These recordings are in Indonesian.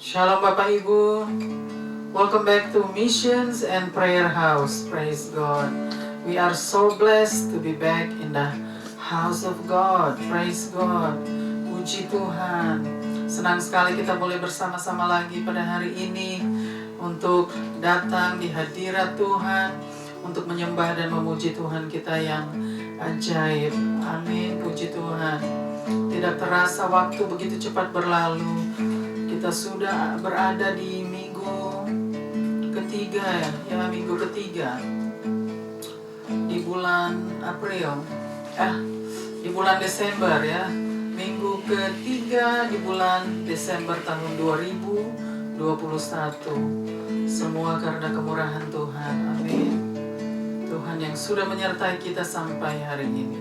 Shalom Bapak Ibu. Welcome back to Missions and Prayer House. Praise God. We are so blessed to be back in the house of God. Praise God. Puji Tuhan. Senang sekali kita boleh bersama-sama lagi pada hari ini untuk datang di hadirat Tuhan, untuk menyembah dan memuji Tuhan kita yang ajaib. Amin. Puji Tuhan. Tidak terasa waktu begitu cepat berlalu. Kita sudah berada di minggu ketiga minggu ketiga di bulan April, di bulan Desember ya, minggu ketiga di bulan Desember tahun 2021. Semua karena kemurahan Tuhan, amin. Tuhan yang sudah menyertai kita sampai hari ini.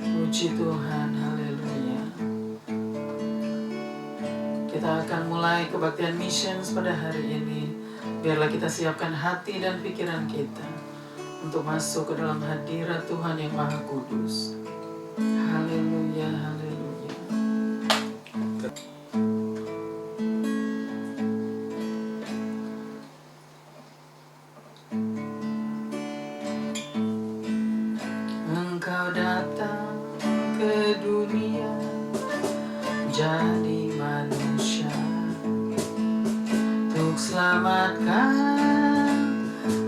Puji Tuhan, haleluya. Kita akan mulai kebaktian missions pada hari ini. Biarlah kita siapkan hati dan pikiran kita untuk masuk ke dalam hadirat Tuhan yang Maha Kudus. Haleluya, haleluya. Engkau datang ke dunia jadi manusia untuk selamatkan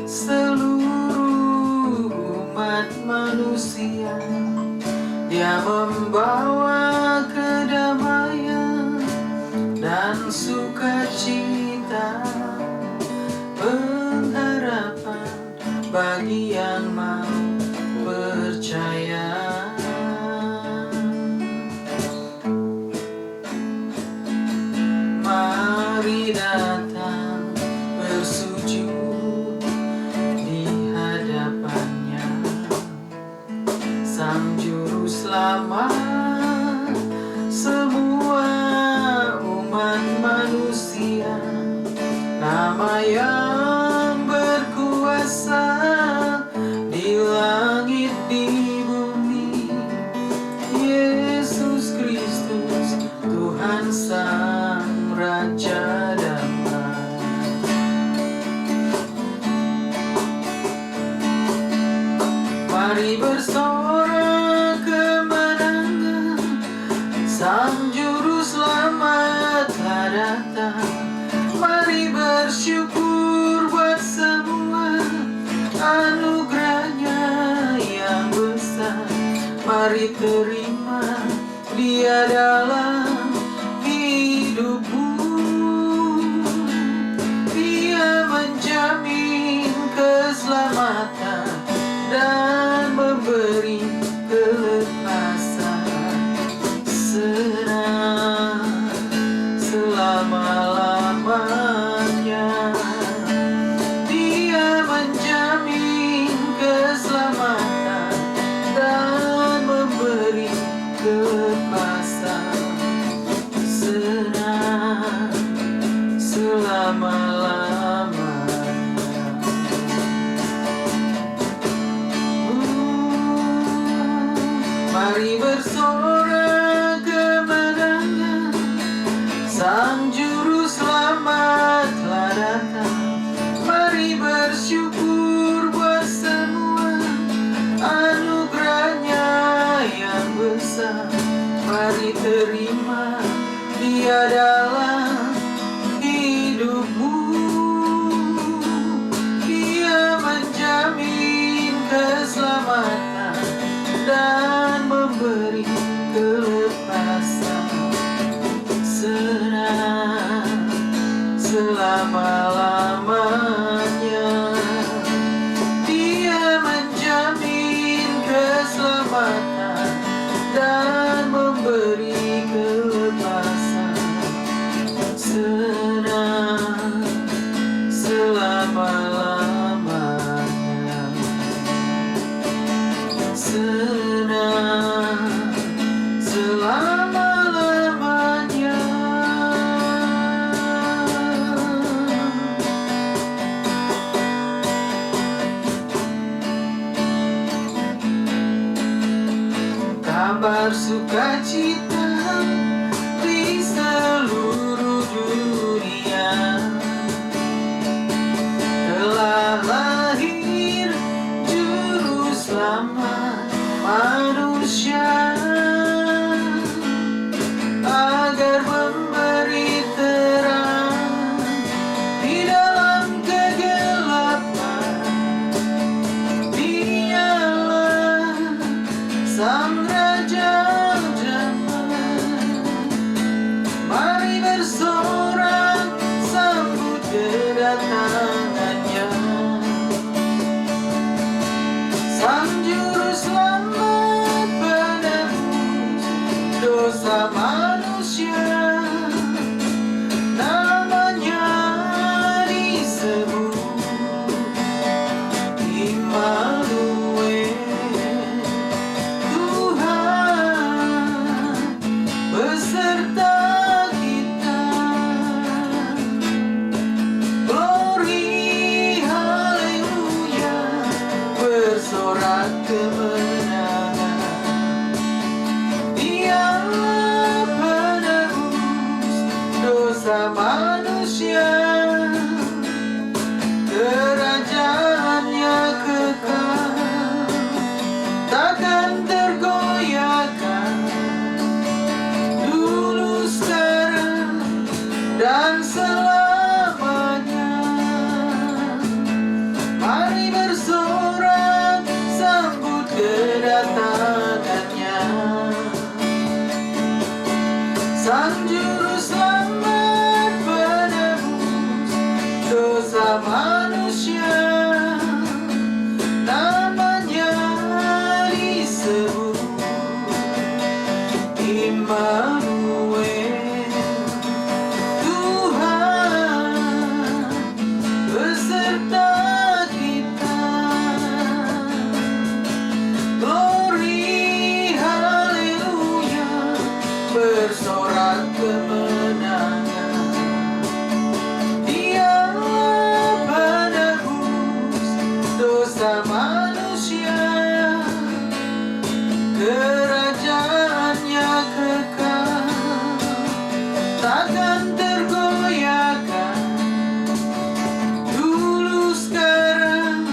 seluruh umat manusia. Dia membawa kedamaian dan sukacita, pengharapan bagi yang mau percaya. Mari datang bersujud di hadapannya, Sang Juru Selamat semua umat manusia. Nama yang berkuasa di langit di bumi, Yesus Kristus, Tuhan Sang Raja Damai. Mari bersorak kemenangan, Sang Juru Selamat telah datang. Mari bersyukur buat semua anugerahnya yang besar. Mari terima Dia dalam hidupmu. Dia menjamin keselamatan dan memberi kelepasan. Senang selama-lamanya. Dia menjamin keselamatan dan memberi kelepasan. Senang selama-lamanya. Mari bersorak kemenangan, Sang Juru Selamat telah datang. Mari bersyukur buat semua anugerahnya yang besar. Mari terima Dia dalam hidupmu. Dia menjamin keselamatan dan memberi kelepasan. Senang selama-lamanya. Dia menjamin keselamatan dan memberi kelepasan. Senang selama-lamanya. Senang selama-lamanya. Kabar sukacita di seluruh dunia. dosa manusia, kerajaannya kekal, takkan tergoyahkan, dulu sekarang dan selamanya. Mari bersorak sambut kedatangannya, Sang Juru Selamat penebus dosa manusia, namanya disebut Immanuel. Tuhan beserta kita, glory haleluya, bersorak kemenangan. Dia penebus dosa manusia, kerajaannya kekal, takkan tergoyahkan, dulu sekarang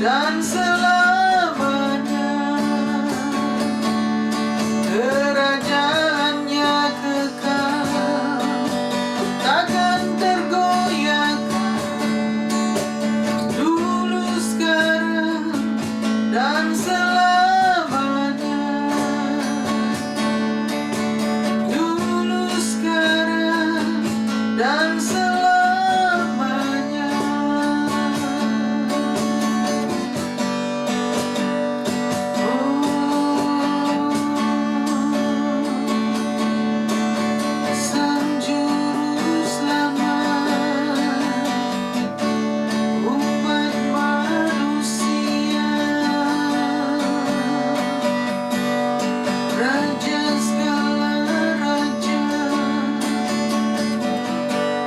dan selamanya. Kerajaannya kekal, takkan tergoyahkan, dulu sekarang dan selamanya. Dulu sekarang dan selamanya. Sang Juru Selamat umat manusia, Raja segala raja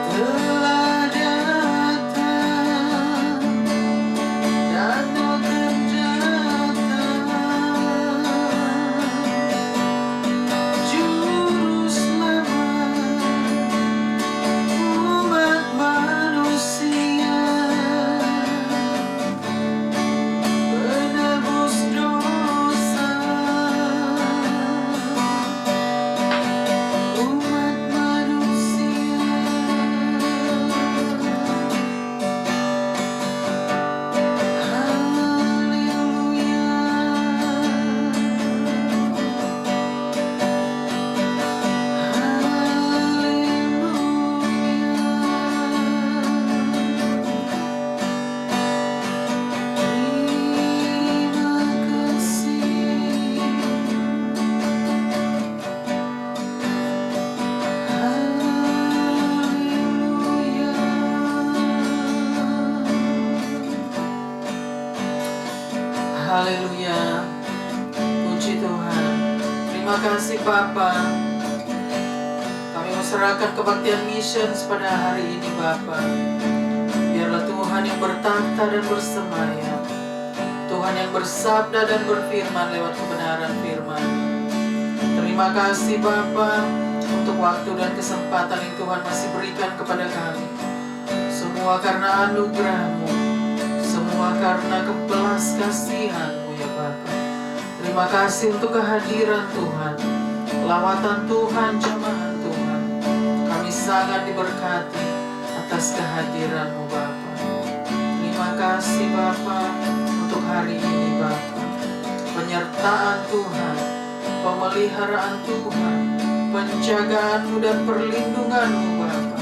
telah datang dan akan datang. Juru Selamat umat manusia, penebus dosa umat manusia. Haleluya, puji Tuhan. Terima kasih Bapa. Kami serahkan kebaktian missions pada hari ini Bapa. Biarlah Tuhan yang bertakhta dan bersemayam, Tuhan yang bersabda dan berfirman lewat kebenaran firman. Terima kasih Bapa untuk waktu dan kesempatan yang Tuhan masih berikan kepada kami. Semua karena anugerah-Mu, semua karena kebelas kasihan-Mu ya Bapa. Terima kasih untuk kehadiran Tuhan, lawatan Tuhan, jamahan Tuhan. Kami sangat diberkati atas kehadiran-Mu Bapa. Terima kasih Bapa untuk hari ini Bapa. Penyertaan Tuhan, pemeliharaan Tuhan, penjagaan-Mu dan perlindungan-Mu Bapa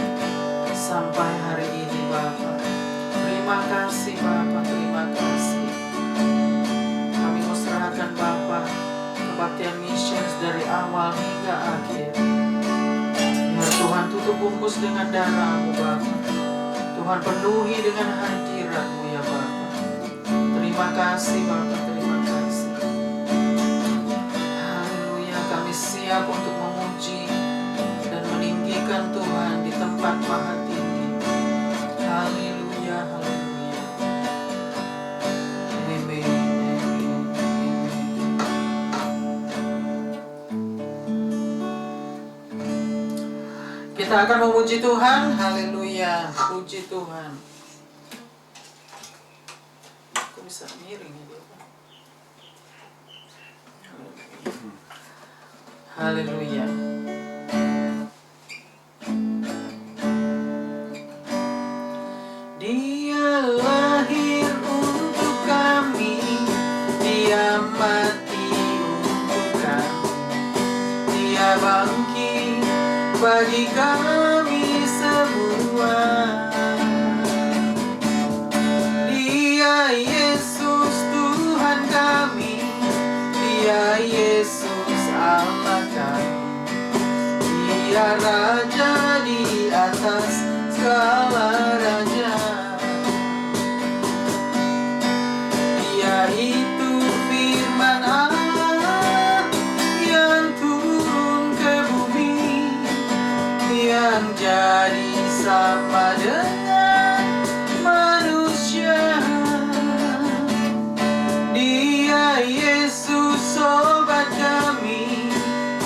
sampai hari ini Bapa. Terima kasih Bapa, terima kasih. Kami mau serahkan Bapa kebaktian missions dari awal hingga akhir. Biar Tuhan tutup bungkus dengan darah-Mu Bapa. Tuhan penuhi dengan hadirat-Mu ya Bapa. Terima kasih Bapa, terima kasih. Haleluya, kami siap untuk memuji dan meninggikan Tuhan di tempat maha tinggi. Haleluya, haleluya. Amin, amin, amin. Kita akan memuji Tuhan. Haleluya. Puji Tuhan. Aku bisa miring ya dia. Haleluya. Dia lahir untuk kami, dia mati untuk kami, dia bangkit bagi kami semua. Dia Yesus Tuhan kami, dia Yesus Allah kami, dia Raja di atas segala raja. Dia itu firman Allah yang turun ke bumi, yang jadi sama dengan manusia. Dia Yesus sobat kami,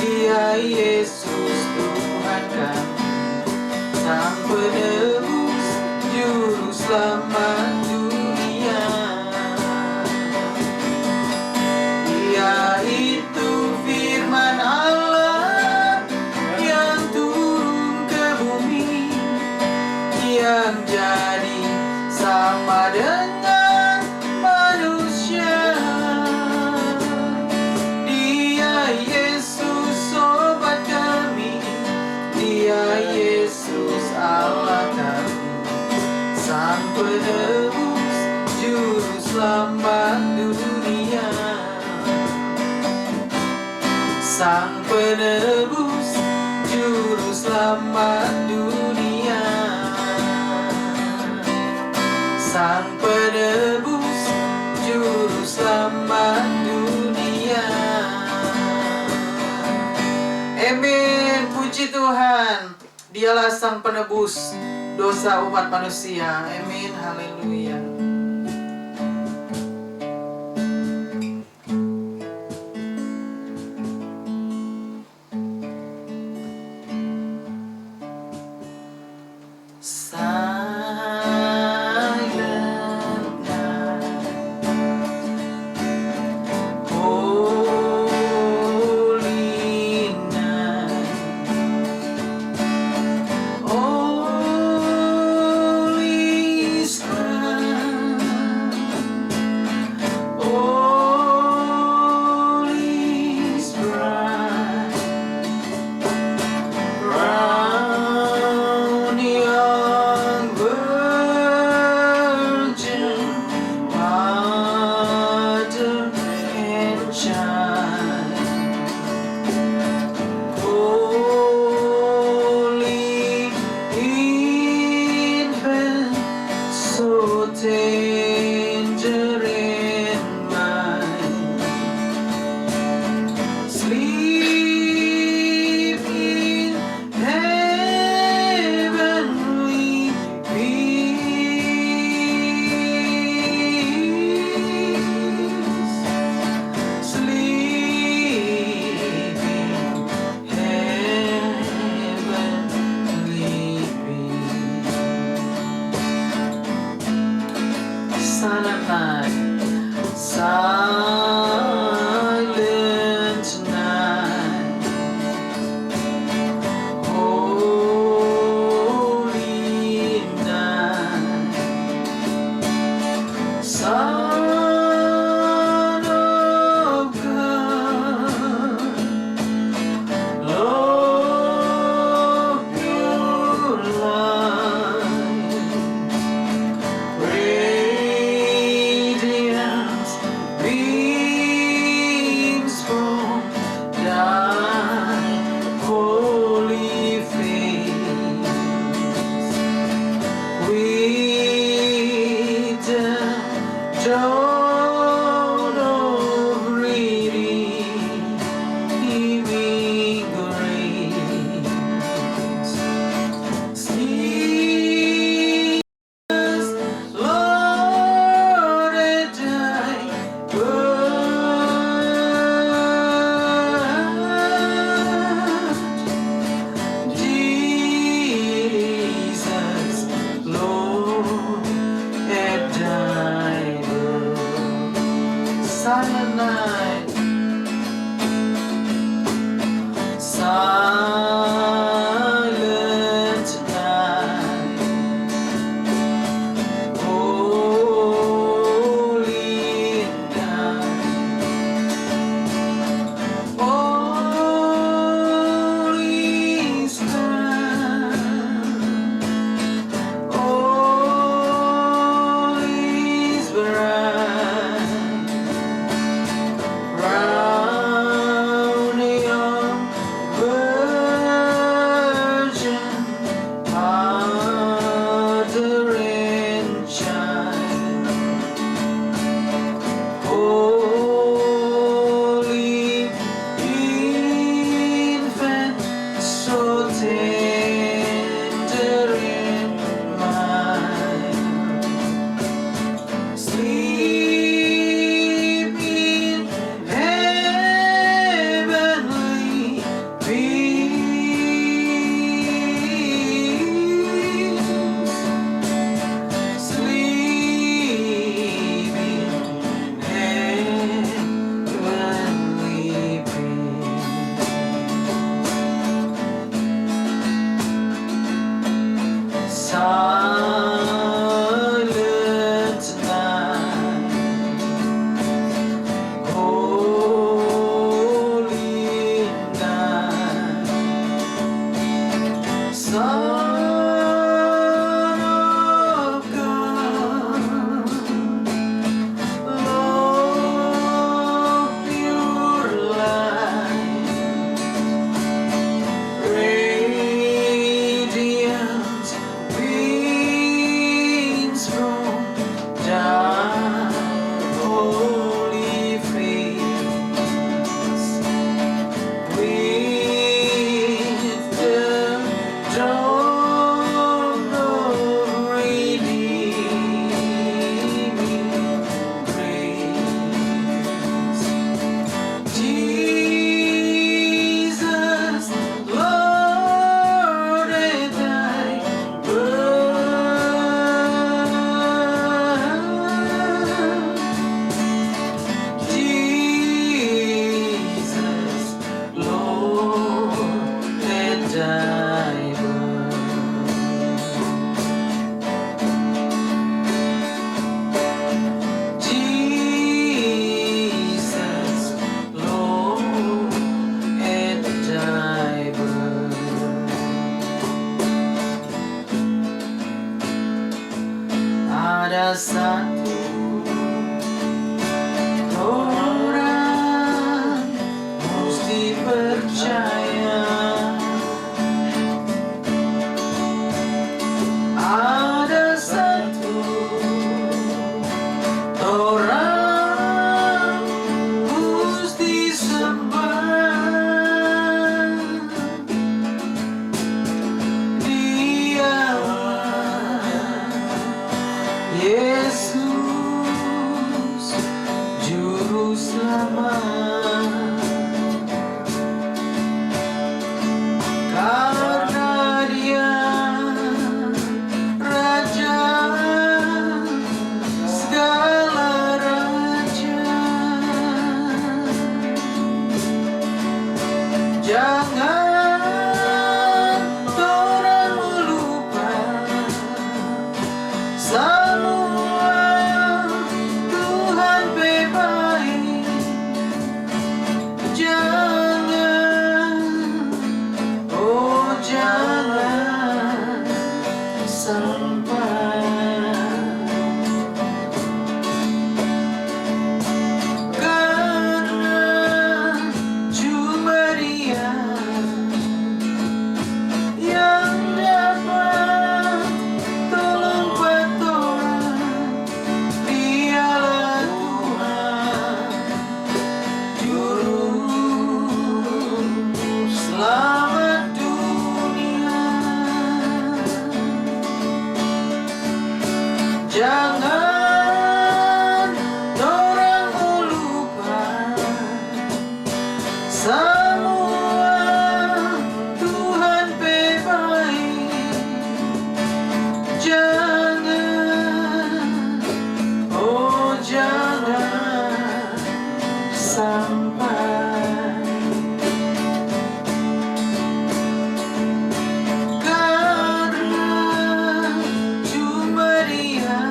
dia Yesus Tuhan kami, Sang Penebus Juru Selamat dunia. Dia itu firman Allah yang turun ke bumi, yang jadi sama dengan manusia. Dia Yesus sobat kami, dia Yesus Allah kami, Sang Penebus Juru Selamat dunia. Sang Penebus Juru Selamat dunia. Sang Penebus Juru Selamat dunia. Amin. Puji Tuhan. Dialah Sang Penebus dosa umat manusia. Amin. Haleluya. Holy silent night, holy night, Son of God, Lord, pure light, radiant beams from dark holy face, with the dawn of redeeming grace. Jesus, Lord, at thy birth. Jesus, Lord, at thy birth. Jesus, Lord, at thy birth. Ada satu orang mesti percaya, ada satu orang mesti sembah, dialah Yesus Juru Selamat. Karena Dia Raja segala raja, jangan orang lupa semua Tuhan baik. Jangan, oh jangan sampai, karena cuma Dia yang dapat tolong buat orang. Dialah Tuhan Juru Selamat dunia. Jangan orang lupa semua Tuhan baik. Jangan, oh jangan sampai, karena cuma Dia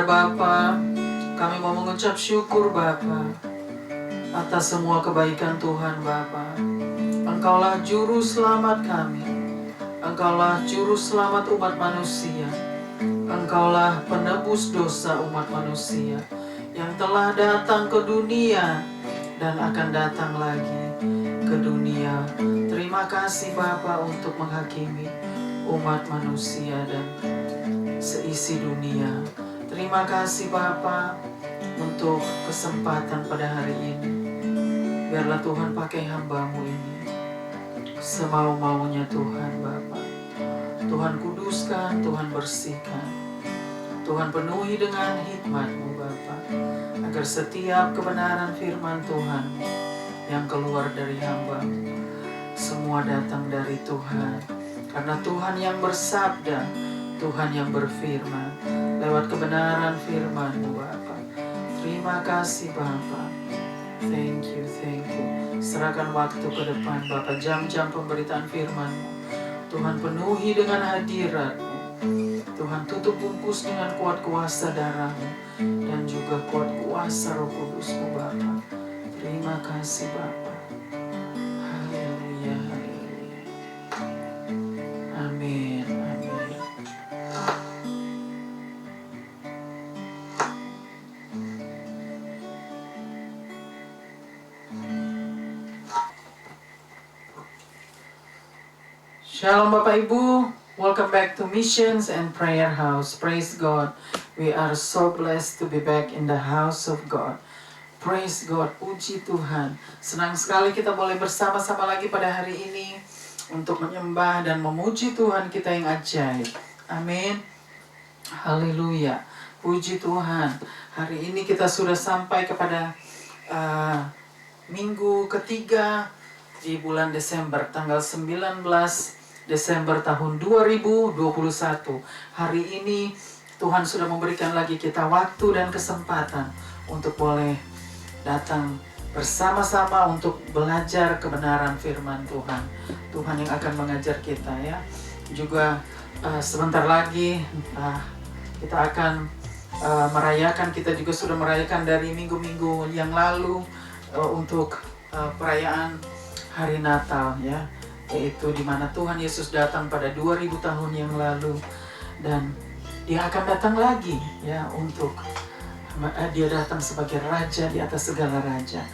benar Bapa, kami mau mengucap syukur Bapa atas semua kebaikan Tuhan Bapa. Engkaulah juru selamat kami. Engkaulah juru selamat umat manusia. Engkaulah penebus dosa umat manusia yang telah datang ke dunia dan akan datang lagi ke dunia. Terima kasih Bapa untuk menghakimi umat manusia dan seisi dunia. Terima kasih Bapa untuk kesempatan pada hari ini. Biarlah Tuhan pakai hamba-Mu ini semau-maunya Tuhan Bapa. Tuhan kuduskan, Tuhan bersihkan, Tuhan penuhi dengan hikmat-Mu Bapa, agar setiap kebenaran firman Tuhan yang keluar dari hamba-Mu semua datang dari Tuhan. Karena Tuhan yang bersabda, Tuhan yang berfirman lewat kebenaran firman-Mu Bapa. Terima kasih Bapa. Thank you, thank you. Serahkan waktu ke depan Bapa, jam-jam pemberitaan firman-Mu. Tuhan penuhi dengan hadirat-Mu. Tuhan tutup bungkus dengan kuat kuasa darah-Mu dan juga kuat kuasa Roh Kudus-Mu Bapa. Terima kasih Bapa. Haleluya, haleluya. Amin, amin. Shalom Bapak Ibu, welcome back to Missions and Prayer House. Praise God. We are so blessed to be back in the house of God. Praise God, puji Tuhan. Senang sekali kita boleh bersama-sama lagi pada hari ini untuk menyembah dan memuji Tuhan kita yang ajaib. Amin. Haleluya. Puji Tuhan. Hari ini kita sudah sampai kepada minggu ketiga di bulan Desember, tanggal 19 Desember tahun 2021. Hari ini Tuhan sudah memberikan lagi kita waktu dan kesempatan untuk boleh datang bersama-sama untuk belajar kebenaran firman Tuhan. Tuhan yang akan mengajar kita ya. Juga sebentar lagi kita akan merayakan, kita juga sudah merayakan dari minggu-minggu yang lalu untuk perayaan Hari Natal ya, yaitu di mana Tuhan Yesus datang pada 2000 tahun yang lalu dan Dia akan datang lagi ya, untuk Dia datang sebagai Raja di atas segala raja.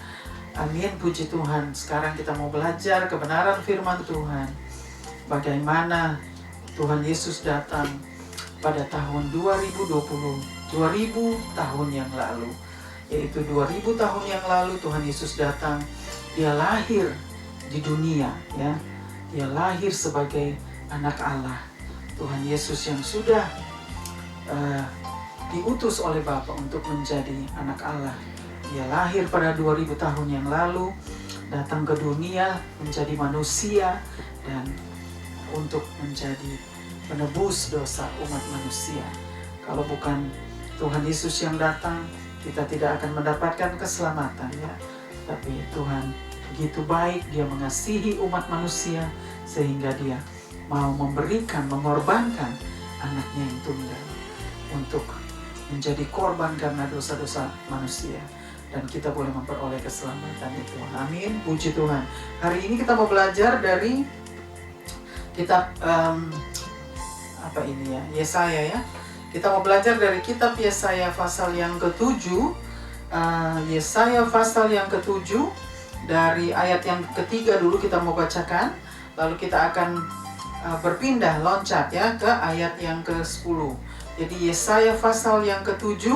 Amin, puji Tuhan. Sekarang kita mau belajar kebenaran firman Tuhan, bagaimana Tuhan Yesus datang pada tahun 2020, 2000 tahun yang lalu, yaitu 2000 tahun yang lalu Tuhan Yesus datang. Dia lahir di dunia ya, Dia lahir sebagai anak Allah. Tuhan Yesus yang sudah diutus oleh Bapa untuk menjadi anak Allah. Dia lahir pada 2000 tahun yang lalu, datang ke dunia menjadi manusia dan untuk menjadi penebus dosa umat manusia. Kalau bukan Tuhan Yesus yang datang, kita tidak akan mendapatkan keselamatan ya. Tapi Tuhan begitu baik, Dia mengasihi umat manusia sehingga Dia mau memberikan, mengorbankan anaknya yang tunggal untuk menjadi korban karena dosa-dosa manusia, dan kita boleh memperoleh keselamatan itu. Amin, puji Tuhan. Hari ini kita mau belajar dari kitab Yesaya ya. Kita mau belajar dari kitab Yesaya pasal yang ke-7. Yesaya pasal yang ke-7 dari ayat yang ketiga dulu kita mau bacakan, lalu kita akan berpindah loncat ya ke ayat yang ke-10. Jadi Yesaya pasal yang ke-7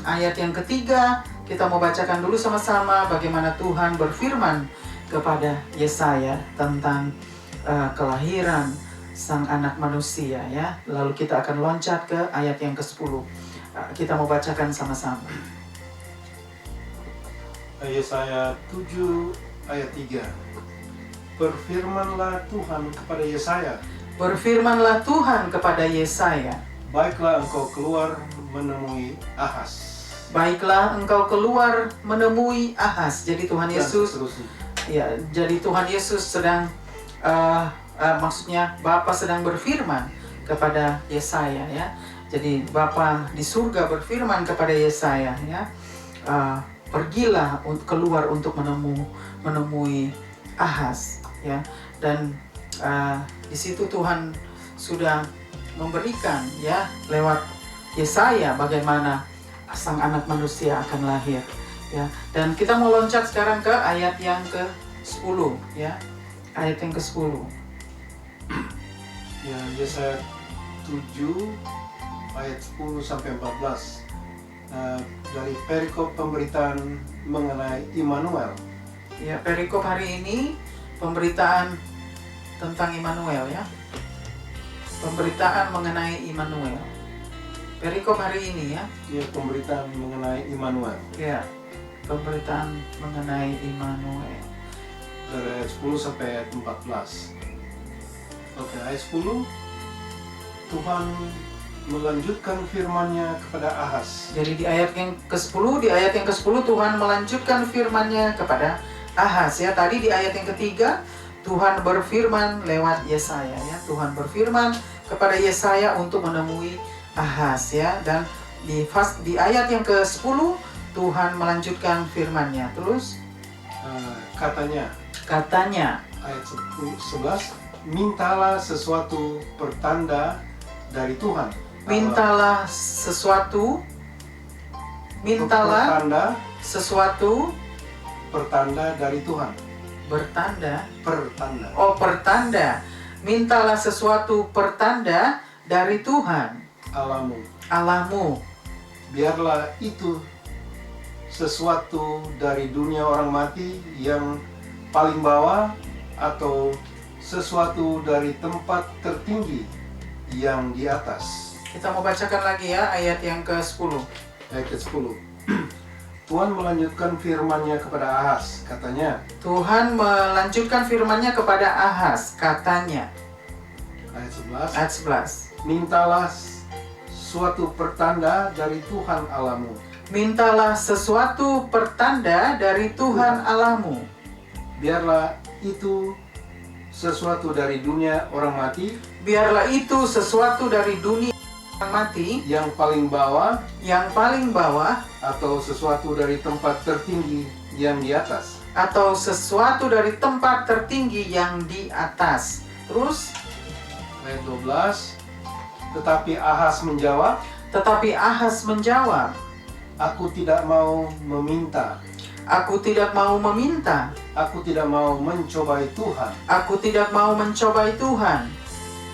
ayat yang ketiga kita mau bacakan dulu sama-sama bagaimana Tuhan berfirman kepada Yesaya tentang kelahiran sang anak manusia ya. Lalu kita akan loncat ke ayat yang ke-10. Kita mau bacakan sama-sama. Yesaya 7 ayat 3. Berfirmanlah Tuhan kepada Yesaya. Berfirmanlah Tuhan kepada Yesaya. Baiklah engkau keluar menemui Ahaz. Baiklah engkau keluar menemui Ahaz. Jadi Tuhan Yesus, ya, jadi Tuhan Yesus sedang, maksudnya Bapa sedang berfirman kepada Yesaya ya. Jadi Bapa di surga berfirman kepada Yesaya, ya, pergilah keluar untuk menemui Ahaz, ya. Dan di situ Tuhan sudah memberikan, ya, lewat Yesaya bagaimana sang anak manusia akan lahir, ya. Dan kita mau loncat sekarang ke ayat yang ke-10, ya. Ayat yang ke-10. Ya, Yesaya 7 ayat 10 sampai 14. Dari perikop pemberitaan mengenai Immanuel. Ya, perikop hari ini pemberitaan tentang Immanuel, ya. Pemberitaan mengenai Immanuel. Perikop hari ini, ya. Ya, pemberitaan mengenai Immanuel. Ya, pemberitaan mengenai Immanuel. Dari ayat 10 sampai ayat 14. Oke, ayat 10. Tuhan melanjutkan firman-Nya kepada Ahaz. Jadi di ayat yang ke-10, Tuhan melanjutkan firman-Nya kepada Ahaz, ya. Tadi di ayat yang ketiga Tuhan berfirman lewat Yesaya, ya. Tuhan berfirman kepada Yesaya untuk menemui Ahaz, ya. Dan di ayat yang ke-10 Tuhan melanjutkan firman-Nya. Terus katanya ayat 11, mintalah sesuatu pertanda dari Tuhan. Mintalah sesuatu pertanda dari Tuhan. Pertanda. Pertanda. Mintalah sesuatu pertanda dari Tuhan Allahmu. Biarlah itu sesuatu dari dunia orang mati yang paling bawah, atau sesuatu dari tempat tertinggi yang di atas. Kita mau bacakan lagi, ya, ayat yang ke-10. Ayat ke-10. Tuhan melanjutkan firman-Nya kepada Ahaz, katanya. Tuhan melanjutkan firman-Nya kepada Ahaz, katanya. Ayat 11. Mintalah suatu pertanda dari Tuhan Allahmu. Mintalah sesuatu pertanda dari Tuhan Allahmu. Biarlah itu sesuatu dari dunia orang mati. Biarlah itu sesuatu dari dunia orang mati yang paling bawah, atau sesuatu dari tempat tertinggi yang di atas. Terus ayat 12. Tetapi Ahaz menjawab, aku tidak mau meminta. Aku tidak mau mencobai Tuhan.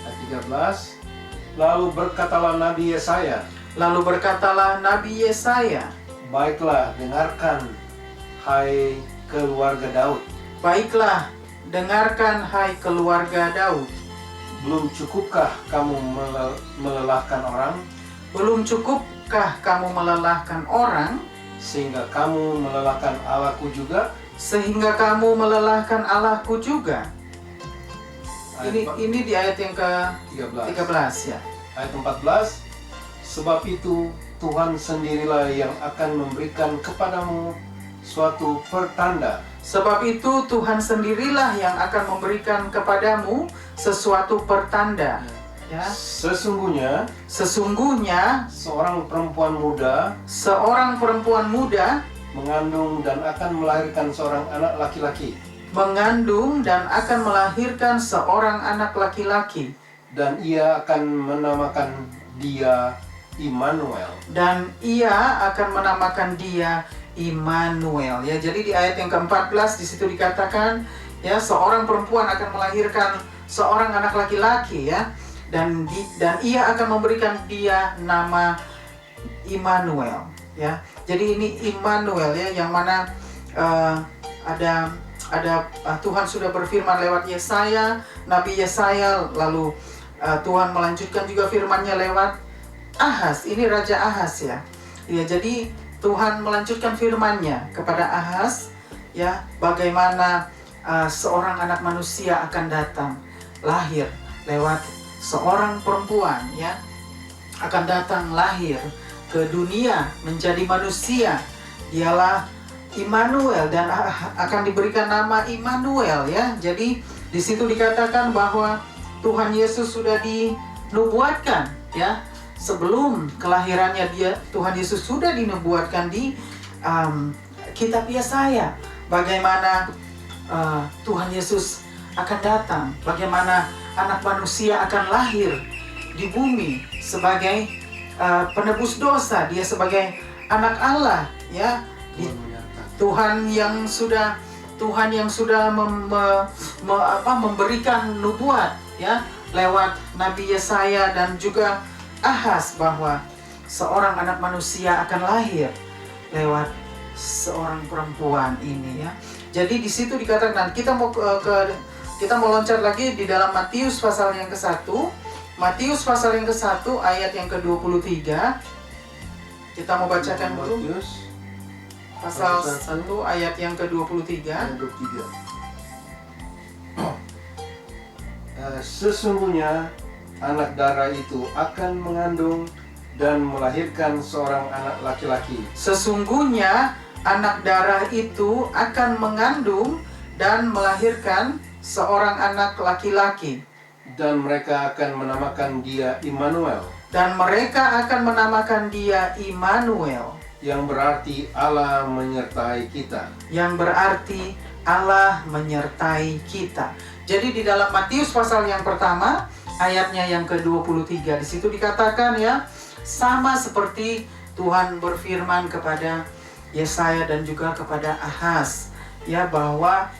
Ayat 13. Lalu berkatalah Nabi Yesaya, baiklah, dengarkan, hai keluarga Daud. Belum cukupkah kamu melelahkan orang? Sehingga kamu melelahkan Allahku juga. Ini di ayat yang ke-13, ya. Ayat 14. Sebab itu Tuhan sendirilah yang akan memberikan kepadamu suatu pertanda. Sesuatu ya. Sesungguhnya seorang perempuan muda mengandung dan akan melahirkan seorang anak laki-laki. Dan ia akan menamakan dia Immanuel. Ya, jadi di ayat yang ke-14 di situ dikatakan, ya, seorang perempuan akan melahirkan seorang anak laki-laki, ya. Dan ia akan memberikan dia nama Immanuel, ya. Jadi ini Immanuel, ya, yang mana ada Tuhan sudah berfirman lewat Yesaya, Nabi Yesaya, lalu Tuhan melanjutkan juga firman-Nya lewat Ahaz. Ini Raja Ahaz, ya. Ya, jadi Tuhan melanjutkan firman-Nya kepada Ahaz, ya, bagaimana seorang anak manusia akan datang, lahir lewat seorang perempuan, ya, akan datang lahir ke dunia menjadi manusia. Dialah Immanuel dan akan diberikan nama Immanuel, ya. Jadi di situ dikatakan bahwa Tuhan Yesus sudah dinubuatkan, ya, sebelum kelahirannya Tuhan Yesus sudah dinubuatkan di kitab Yesaya bagaimana Tuhan Yesus akan datang, bagaimana anak manusia akan lahir di bumi sebagai penebus dosa, dia sebagai anak Allah, ya. Tuhan yang sudah memberikan nubuat, ya, lewat Nabi Yesaya dan juga Ahaz bahwa seorang anak manusia akan lahir lewat seorang perempuan ini, ya. Jadi di situ dikatakan, kita mau loncat lagi di dalam Matius pasal yang ke-1. Matius pasal yang ke-1 ayat yang ke-23. Kita mau bacakan dulu. Matius Pasal 1 ayat yang ke-23. Sesungguhnya anak darah itu akan mengandung dan melahirkan seorang anak laki-laki. Sesungguhnya anak darah itu akan mengandung dan melahirkan seorang anak laki-laki. Dan mereka akan menamakan dia Immanuel. Dan mereka akan menamakan dia Immanuel. Yang berarti Allah menyertai kita. Yang berarti Allah menyertai kita. Jadi di dalam Matius pasal yang pertama, ayatnya yang ke-23, di situ dikatakan, ya, sama seperti Tuhan berfirman kepada Yesaya dan juga kepada Ahaz, ya, bahwa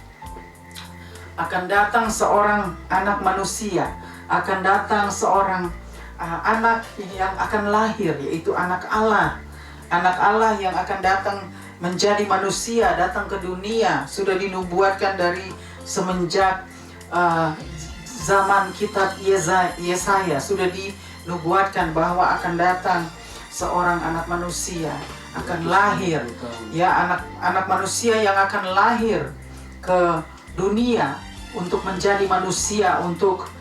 akan datang seorang anak manusia, akan datang seorang anak yang akan lahir, yaitu anak Allah. Anak Allah yang akan datang menjadi manusia, datang ke dunia, sudah dinubuatkan dari semenjak zaman kitab Yesaya, sudah dinubuatkan bahwa akan datang seorang anak manusia, akan lahir, ya, anak manusia yang akan lahir ke dunia untuk menjadi manusia, untuk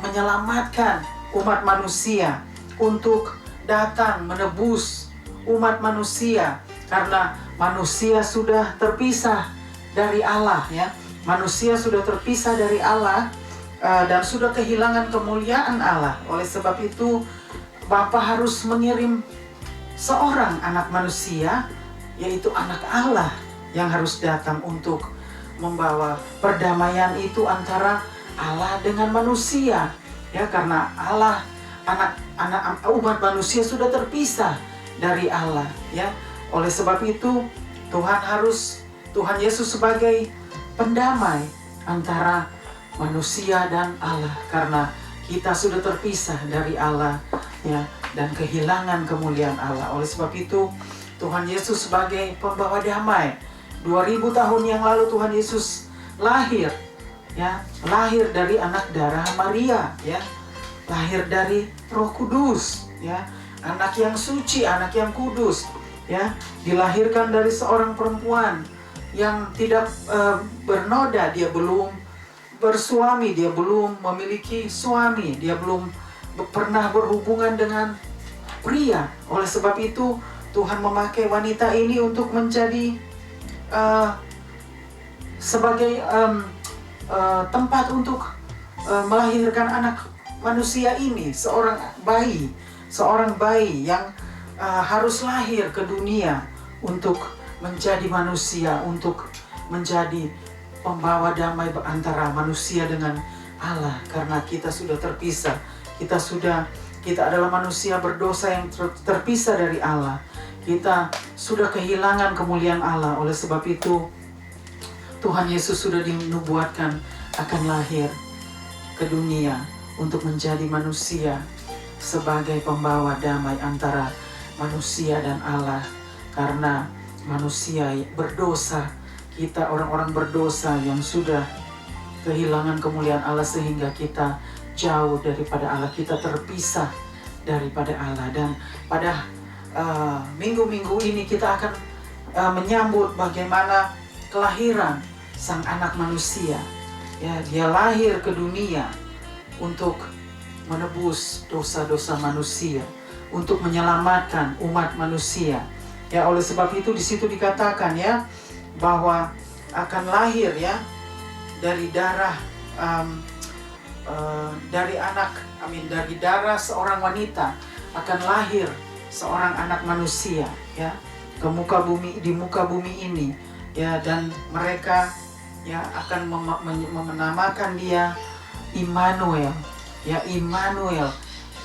menyelamatkan umat manusia, untuk datang menebus umat manusia, karena manusia sudah terpisah dari Allah, ya. Manusia sudah terpisah dari Allah dan sudah kehilangan kemuliaan Allah. Oleh sebab itu Bapa harus mengirim seorang anak manusia, yaitu anak Allah, yang harus datang untuk membawa perdamaian itu antara Allah dengan manusia, ya, karena Allah, umat manusia sudah terpisah dari Allah, ya. Oleh sebab itu Tuhan Yesus sebagai pendamai antara manusia dan Allah, karena kita sudah terpisah dari Allah, ya, dan kehilangan kemuliaan Allah. Oleh sebab itu Tuhan Yesus sebagai pembawa damai. 2000 tahun yang lalu Tuhan Yesus lahir, ya, lahir dari anak darah Maria, ya, lahir dari Roh Kudus, ya, anak yang suci, anak yang kudus, ya, dilahirkan dari seorang perempuan yang tidak bernoda, dia belum bersuami, dia belum memiliki suami, dia belum pernah berhubungan dengan pria. Oleh sebab itu Tuhan memakai wanita ini untuk menjadi sebagai tempat untuk melahirkan anak manusia ini, seorang bayi yang harus lahir ke dunia untuk menjadi manusia, untuk menjadi pembawa damai antara manusia dengan Allah, karena kita sudah terpisah. Kita adalah manusia berdosa yang terpisah dari Allah. Kita sudah kehilangan kemuliaan Allah. Oleh sebab itu Tuhan Yesus sudah dinubuatkan akan lahir ke dunia untuk menjadi manusia sebagai pembawa damai antara manusia dan Allah. Karena manusia berdosa, kita orang-orang berdosa yang sudah kehilangan kemuliaan Allah, sehingga kita jauh daripada Allah, kita terpisah daripada Allah. Dan pada minggu-minggu ini kita akan menyambut bagaimana kelahiran sang anak manusia, ya, dia lahir ke dunia untuk menebus dosa-dosa manusia, untuk menyelamatkan umat manusia. Ya, oleh sebab itu di situ dikatakan, ya, bahwa akan lahir, ya, dari darah dari darah seorang wanita akan lahir seorang anak manusia, ya, di muka bumi ini, ya, dan mereka ya akan menamakan dia Immanuel, ya, Immanuel,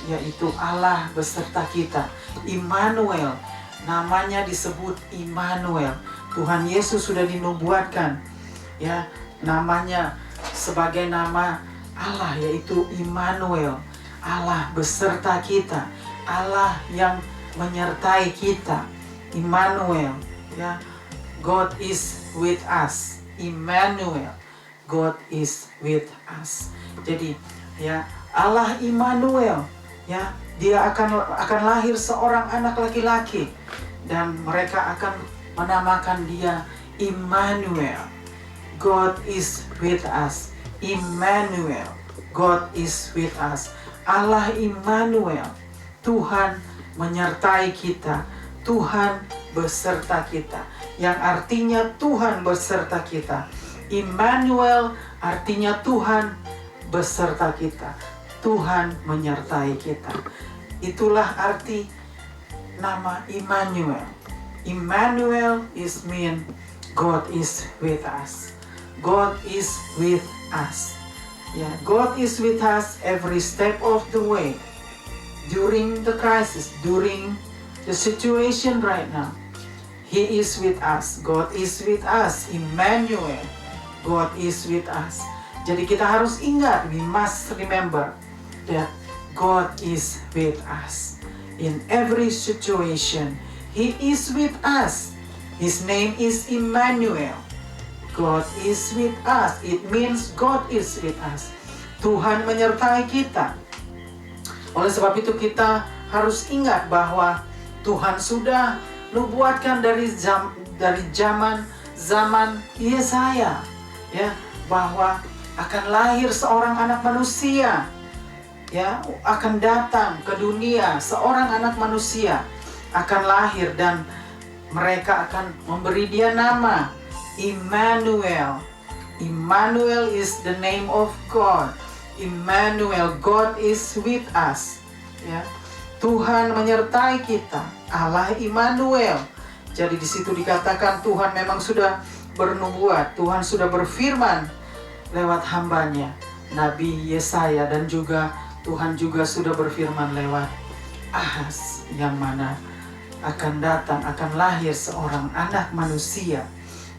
yaitu Allah beserta kita. Immanuel, namanya disebut Immanuel. Tuhan Yesus sudah dinubuatkan, ya, namanya sebagai nama Allah, yaitu Immanuel, Allah beserta kita, Allah yang menyertai kita. Immanuel, ya, God is with us. Immanuel, God is with us. Jadi, ya, Allah Immanuel, ya, dia akan lahir seorang anak laki-laki dan mereka akan menamakan dia Immanuel. God is with us. Immanuel, God is with us. Allah Immanuel, Tuhan menyertai kita. Tuhan beserta kita, yang artinya Tuhan beserta kita. Immanuel artinya Tuhan beserta kita. Tuhan menyertai kita. Itulah arti nama Immanuel. Immanuel is mean God is with us. God is with us. Yeah, God is with us every step of the way. During the crisis, during the situation right now, He is with us. God is with us. Immanuel, God is with us. Jadi kita harus ingat, we must remember that God is with us. In every situation, He is with us. His name is Immanuel. God is with us. It means God is with us. Tuhan menyertai kita. Oleh sebab itu kita harus ingat bahwa Tuhan sudah nubuatkan dari zaman Yesaya, ya, bahwa akan lahir seorang anak manusia, ya, akan datang ke dunia seorang anak manusia akan lahir dan mereka akan memberi dia nama Immanuel. Immanuel is the name of God. Immanuel, God is with us, ya. Tuhan menyertai kita, Allah Immanuel. Jadi di situ dikatakan Tuhan memang sudah bernubuat, Tuhan sudah berfirman lewat hambanya Nabi Yesaya, dan juga Tuhan juga sudah berfirman lewat Ahaz, yang mana akan datang, akan lahir seorang anak manusia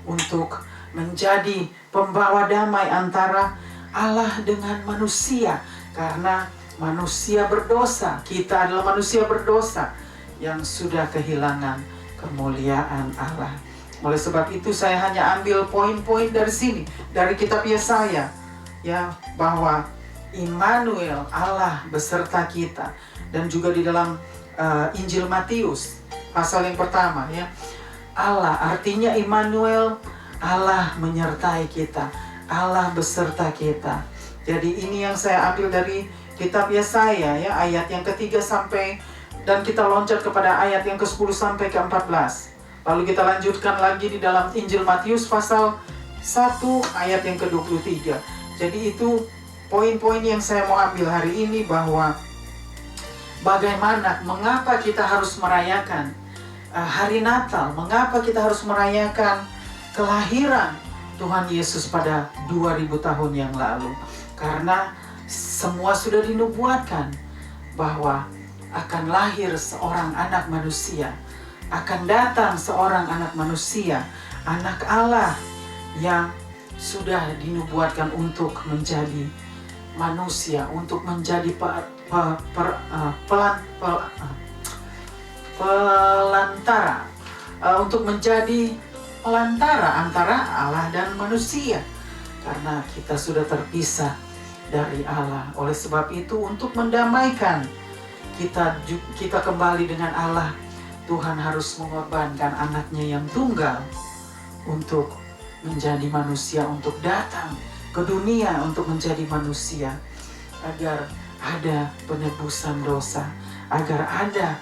untuk menjadi pembawa damai antara Allah dengan manusia, karena manusia berdosa. Kita adalah manusia berdosa yang sudah kehilangan kemuliaan Allah. Oleh sebab itu saya hanya ambil poin-poin dari sini, dari kitab Yesaya, ya, bahwa Immanuel, Allah beserta kita. Dan juga di dalam Injil Matius pasal yang pertama, ya, Allah artinya Immanuel, Allah menyertai kita, Allah beserta kita. Jadi ini yang saya ambil dari kitab Yesaya, ya, ayat yang ketiga sampai, dan kita loncat kepada ayat yang ke-10 sampai ke-14. Lalu kita lanjutkan lagi di dalam Injil Matius pasal 1 ayat yang ke-23. Jadi itu poin-poin yang saya mau ambil hari ini, bahwa bagaimana, mengapa kita harus merayakan hari Natal, mengapa kita harus merayakan kelahiran Tuhan Yesus pada 2000 tahun yang lalu. Karena semua sudah dinubuatkan bahwa akan lahir seorang anak manusia, akan datang seorang anak manusia, anak Allah yang sudah dinubuatkan untuk menjadi manusia, untuk menjadi pelantara, untuk menjadi pelantara antara Allah dan manusia, karena kita sudah terpisah dari Allah. Oleh sebab itu, untuk mendamaikan kita kembali dengan Allah, Tuhan harus mengorbankan anaknya yang tunggal untuk menjadi manusia, untuk datang ke dunia untuk menjadi manusia, agar ada penebusan dosa, agar ada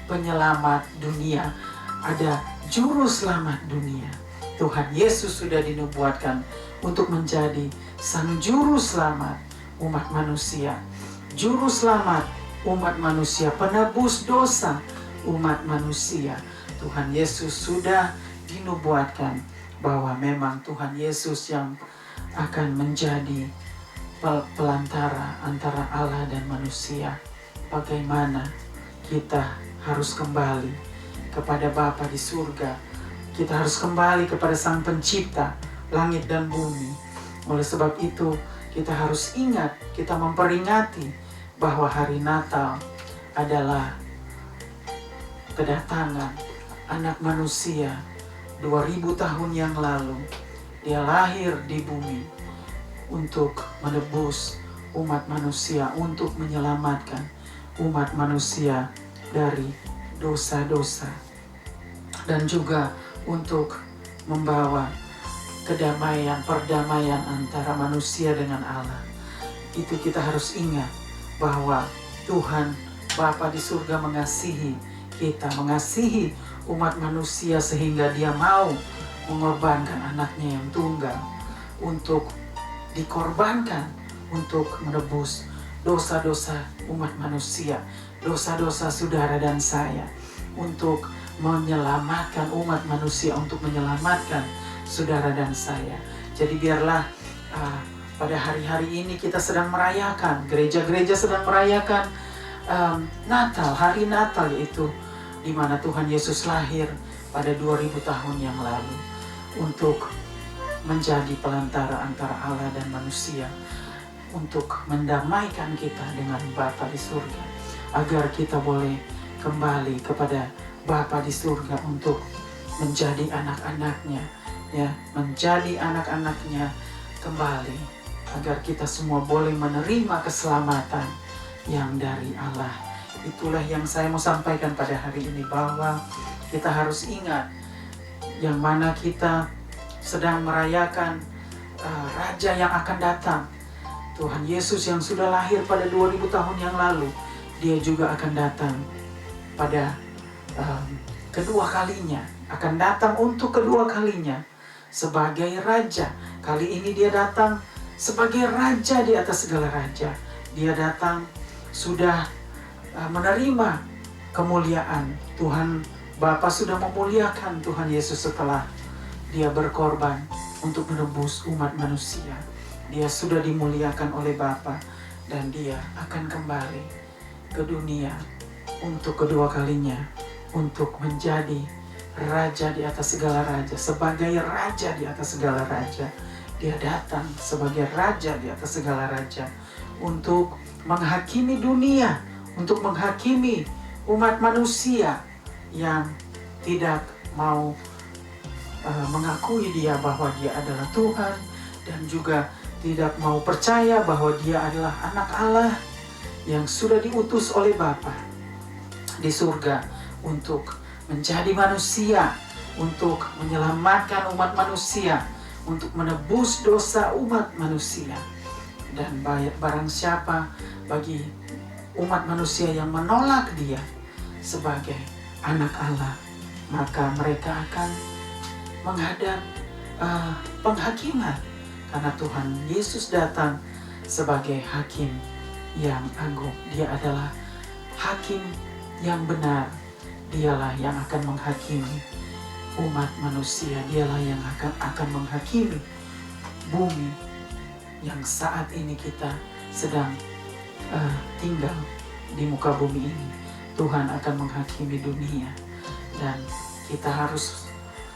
penyelamat dunia, ada juru selamat dunia. Tuhan Yesus sudah dinubuatkan untuk menjadi sang juru selamat umat manusia, juru selamat umat manusia, penebus dosa umat manusia. Tuhan Yesus sudah dinubuatkan bahwa memang Tuhan Yesus yang akan menjadi pelantara antara Allah dan manusia. Bagaimana kita harus kembali kepada Bapa di surga. Kita harus kembali kepada Sang Pencipta langit dan bumi. Oleh sebab itu, kita harus ingat, kita memperingati bahwa hari Natal adalah kedatangan anak manusia 2000 tahun yang lalu. Dia lahir di bumi untuk menebus umat manusia, untuk menyelamatkan umat manusia dari dosa-dosa, dan juga untuk membawa kedamaian, perdamaian antara manusia dengan Allah. Itu kita harus ingat bahwa Tuhan Bapa di surga mengasihi kita, mengasihi umat manusia sehingga Dia mau mengorbankan anaknya yang tunggal untuk dikorbankan untuk menebus dosa-dosa umat manusia, dosa-dosa saudara dan saya, untuk menyelamatkan umat manusia, untuk menyelamatkan saudara dan saya. Jadi biarlah pada hari-hari ini kita sedang merayakan, gereja-gereja sedang merayakan Natal, hari Natal, yaitu di mana Tuhan Yesus lahir pada 2000 tahun yang lalu untuk menjadi pelantara antara Allah dan manusia, untuk mendamaikan kita dengan Bapa di surga, agar kita boleh kembali kepada Bapa di surga untuk menjadi anak-anaknya, ya, menjadi anak-anaknya kembali, agar kita semua boleh menerima keselamatan yang dari Allah. Itulah yang saya mau sampaikan pada hari ini, bahwa kita harus ingat yang mana kita sedang merayakan Raja yang akan datang. Tuhan Yesus yang sudah lahir pada 2000 tahun yang lalu, Dia juga akan datang pada kedua kalinya, akan datang untuk kedua kalinya sebagai Raja. Kali ini Dia datang sebagai Raja di atas segala raja. Dia datang sudah menerima kemuliaan. Tuhan Bapa sudah memuliakan Tuhan Yesus setelah Dia berkorban untuk menebus umat manusia. Dia sudah dimuliakan oleh Bapa dan Dia akan kembali ke dunia untuk kedua kalinya, untuk menjadi Raja di atas segala raja, sebagai Raja di atas segala raja. Dia datang sebagai Raja di atas segala raja untuk menghakimi dunia, untuk menghakimi umat manusia yang tidak mau mengakui Dia bahwa Dia adalah Tuhan, dan juga tidak mau percaya bahwa Dia adalah anak Allah yang sudah diutus oleh Bapa di surga untuk menjadi manusia, untuk menyelamatkan umat manusia, untuk menebus dosa umat manusia. Dan barang siapa bagi umat manusia yang menolak Dia sebagai anak Allah, maka mereka akan menghadap penghakiman, karena Tuhan Yesus datang sebagai hakim yang agung. Dia adalah hakim yang benar. Dialah yang akan menghakimi umat manusia. Dialah yang akan menghakimi bumi yang saat ini kita sedang tinggal di muka bumi ini. Tuhan akan menghakimi dunia, dan kita harus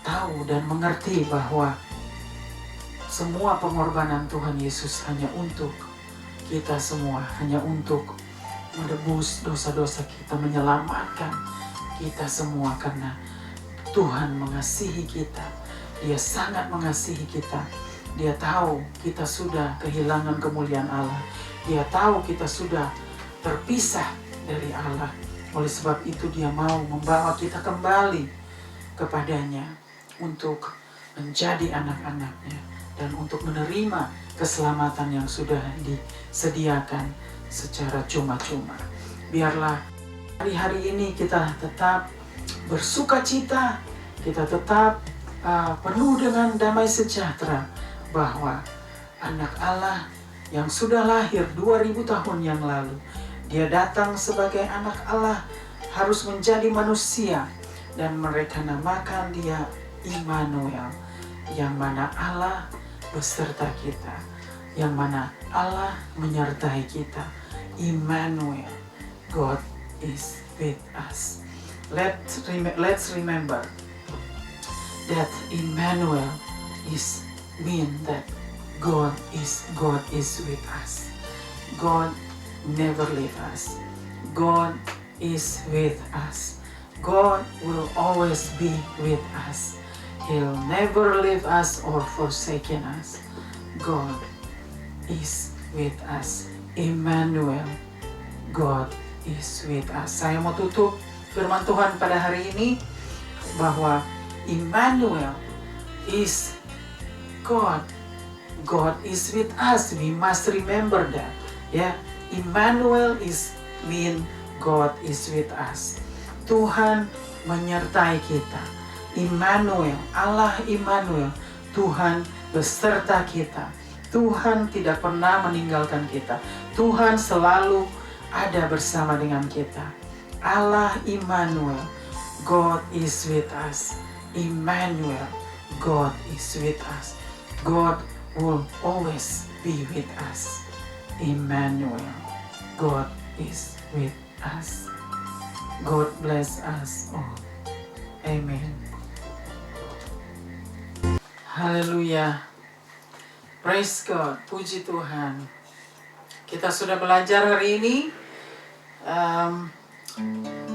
tahu dan mengerti bahwa semua pengorbanan Tuhan Yesus hanya untuk kita semua, hanya untuk menebus dosa-dosa kita, menyelamatkan kita semua, karena Tuhan mengasihi kita. Dia sangat mengasihi kita. Dia tahu kita sudah kehilangan kemuliaan Allah. Dia tahu kita sudah terpisah dari Allah. Oleh sebab itu Dia mau membawa kita kembali kepadanya untuk menjadi anak-anaknya dan untuk menerima keselamatan yang sudah disediakan secara cuma-cuma. Biarlah hari-hari ini kita tetap bersukacita, kita tetap penuh dengan damai sejahtera, bahwa anak Allah yang sudah lahir 2000 tahun yang lalu, Dia datang sebagai anak Allah, harus menjadi manusia, dan mereka namakan dia Immanuel, yang mana Allah beserta kita, yang mana Allah menyertai kita. Immanuel, God is with us. Let's remember that Immanuel is mean that God is with us. God never leave us. God is with us. God will always be with us. He'll never leave us or forsaken us. God is with us. Immanuel, God is with us. Saya mau tutup firman Tuhan pada hari ini bahwa Immanuel is God. God is with us. We must remember that. Ya, Immanuel is mean God is with us. Tuhan menyertai kita. Immanuel, Allah Immanuel, Tuhan beserta kita. Tuhan tidak pernah meninggalkan kita. Tuhan selalu ada bersama dengan kita. Allah Immanuel, God is with us. Immanuel, God is with us. God will always be with us. Immanuel, God is with us. God bless us all. Amen. Haleluya. Praise God. Puji Tuhan. Kita sudah belajar hari ini.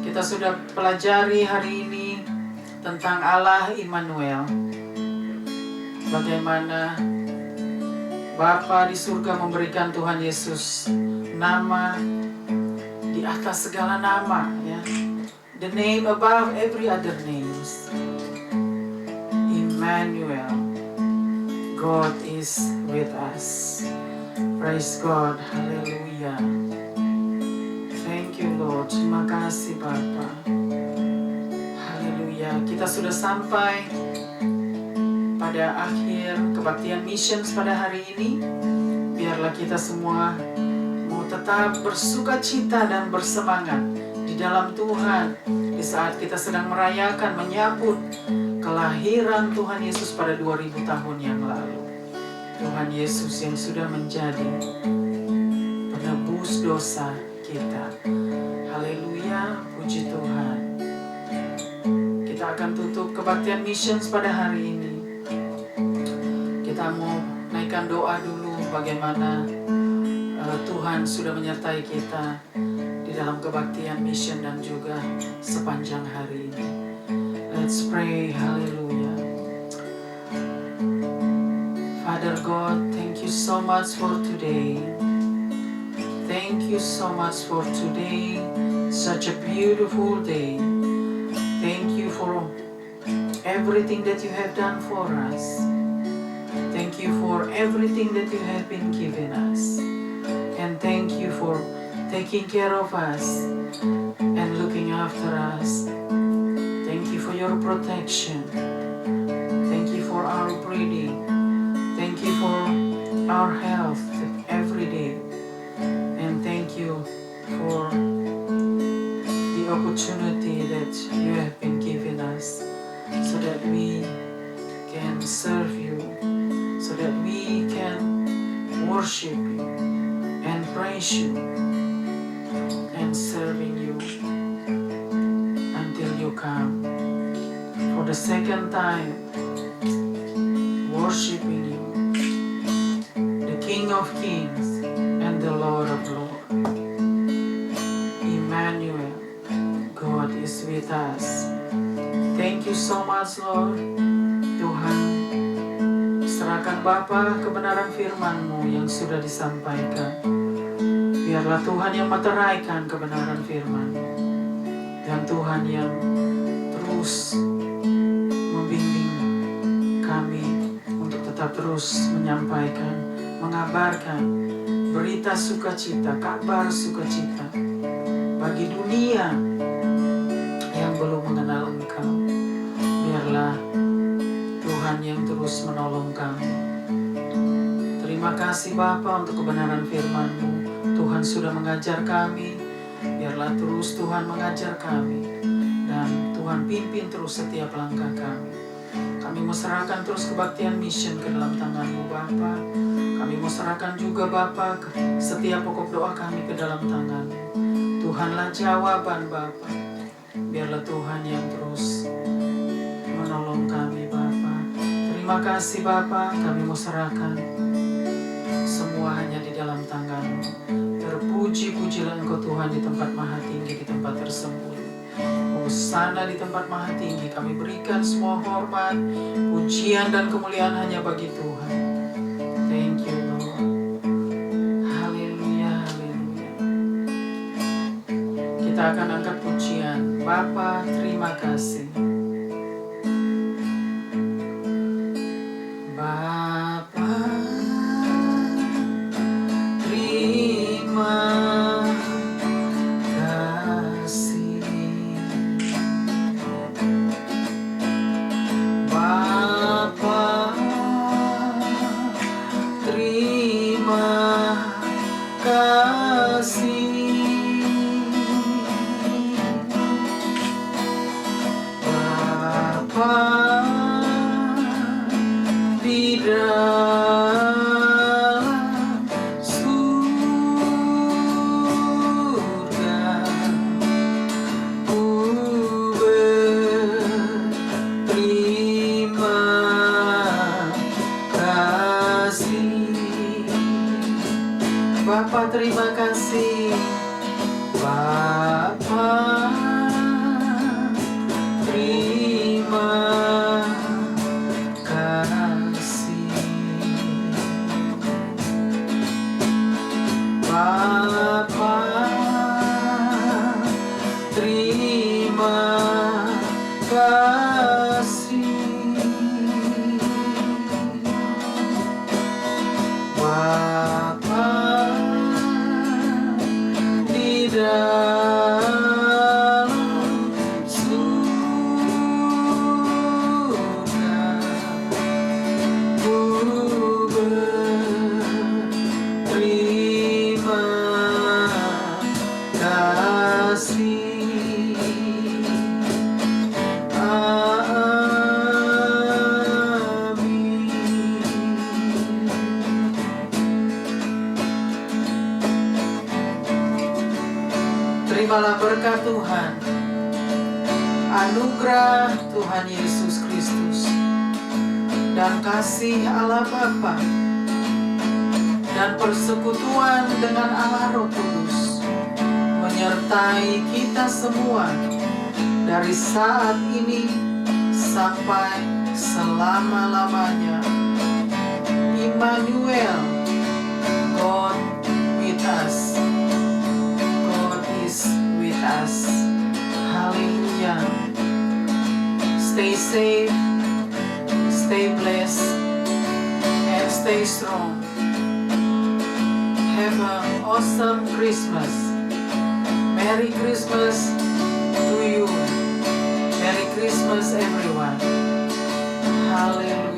Kita sudah pelajari hari ini tentang Allah Immanuel. Bagaimana Bapa di surga memberikan Tuhan Yesus nama di atas segala nama, ya. The name above every other names. Immanuel, God is with us. Praise God, haleluya. Thank you Lord, terima kasih Bapa. Haleluya, kita sudah sampai pada akhir kebaktian missions pada hari ini. Biarlah kita semua mau tetap bersuka cita dan bersemangat di dalam Tuhan di saat kita sedang merayakan, menyambut kelahiran Tuhan Yesus pada 2000 tahun yang lalu. Tuhan Yesus yang sudah menjadi penebus dosa kita. Haleluya, puji Tuhan. Kita akan tutup kebaktian missions pada hari ini. Kita mau naikkan doa dulu bagaimana Tuhan sudah menyertai kita di dalam kebaktian mission dan juga sepanjang hari ini. Let's pray, hallelujah. Father God, thank you so much for today. Thank you so much for today, such a beautiful day. Thank you for everything that you have done for us. Thank you for everything that you have been giving us. And thank you for taking care of us and looking after us. Thank you for your protection. Thank you for our breathing. Thank you for our health every day. And thank you for the opportunity that you have been giving us so that we can serve you, so that we can worship you and praise you and serving you until you come for the second time, worshiping you, the King of Kings and the Lord of Lords. Emmanuel, God is with us. Thank you so much, Lord. Tuhan, serahkan Bapa kebenaran firman-Mu yang sudah disampaikan. Biarlah Tuhan yang meteraikan kebenaran firman-Mu. Dan Tuhan yang terus membimbing kami untuk tetap terus menyampaikan, mengabarkan berita sukacita, kabar sukacita bagi dunia yang belum mengenal Engkau. Biarlah Tuhan yang terus menolong kami. Terima kasih Bapa untuk kebenaran firman-Mu. Tuhan sudah mengajar kami, Biarlah terus Tuhan mengajar kami, dan Tuhan pimpin terus setiap langkah kami. Kami mau serahkan terus kebaktian mission ke dalam tangan-Mu Bapa. Kami mau serahkan juga Bapa setiap pokok doa kami ke dalam tangan-Mu. Tuhanlah jawaban Bapa. Biarlah Tuhan yang terus menolong kami Bapa. Terima kasih Bapa, kami mau serahkan semua hanya di dalam tangan-Mu. Terpuji-pujilah Engkau Tuhan di tempat maha tinggi, di tempat tersembunyi. Hosana di tempat maha tinggi, kami berikan semua hormat, pujian dan kemuliaan hanya bagi Tuhan. Thank you Lord. Haleluya, haleluya. Kita akan angkat pujian. Bapa, terima kasih. Bapa, terima kasih. Bapa, terima kasih. Bapa di dalam surga, ku berterima kasih. Bapa, terima kasih. Bapa, terima kasih. Bapa, terima kasih. Bapa di dalam surga, ku berterima kasih. Terimalah berkat Tuhan, anugerah Tuhan Yesus Kristus, dan kasih Allah Bapa, dan persekutuan dengan Allah Roh Kudus menyertai kita semua dari saat ini sampai selama-lamanya. Immanuel, God with us. God is with us. Hallelujah. Stay safe, stay blessed, and stay strong. Have an awesome Christmas. Merry Christmas to you. Merry Christmas everyone. Hallelujah.